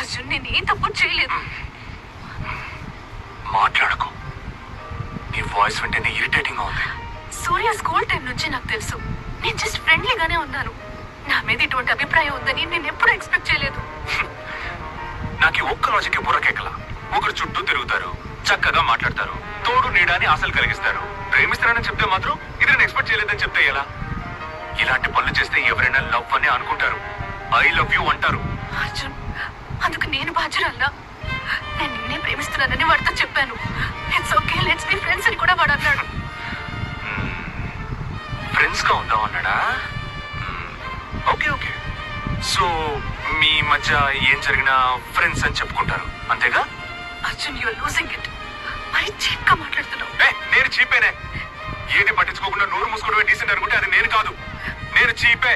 అర్జున్ నేను ఏ తప్పు చేయలేదు. మాట్లాడకు. నీ వాయిస్ వింటేనే ఇరిటేటింగ్ గా ఉంది. సూర్య స్కూల్ టైం నుంచి నాకు తెలుసు. నేను జస్ట్ ఫ్రెండ్లీగానే ఉన్నాను. నా మీద ఇటువంటి అభిప్రాయం ఉందని నేను ఎప్పుడూ ఎక్స్పెక్ట్ చేయలేదు. నాకు ఒక్క రోజుకి బుర్రకెక్కల. ఒకరు చుట్టూ తిరుగుతారు, చక్కగా మాట్లాడతారు, తోడు నీడని ఆశలు కలిగిస్తారు. ప్రేమిస్తారని చెప్తే మాత్రం ఇది నేను ఎక్స్పెక్ట్ చేయలేదని చెప్తే ఎలా? ఇలాంటి పనులు చేస్తే ఎవరైనా లవ్ అని అనుకుంటారు, ఐ లవ్ యూ అంటారు. అర్జున్, అందుకు నేను బాధ్యురాలా? నేను నిన్నే ప్రేమిస్తున్నానని వాడితో చెప్పాను. It's okay, let's be friends అని కూడా వాడు అన్నాడు. ఫ్రెండ్స్ గా ఉందాం అన్నాడా? Okay okay. సో మీ మధ్య ఏం జరిగినా ఫ్రెండ్స్ అని చెప్పుకుంటారు, అంతేగా? Arjun, you are losing it. మరి చీప్ గా మాట్లాడుతున్నావు. నేను చీపేనే. ఏది పట్టించుకోకుండా నోరు మూసుకోవడమే డీసెంట్ అనుకుంటే అది నేను కాదు. నేను చీపే.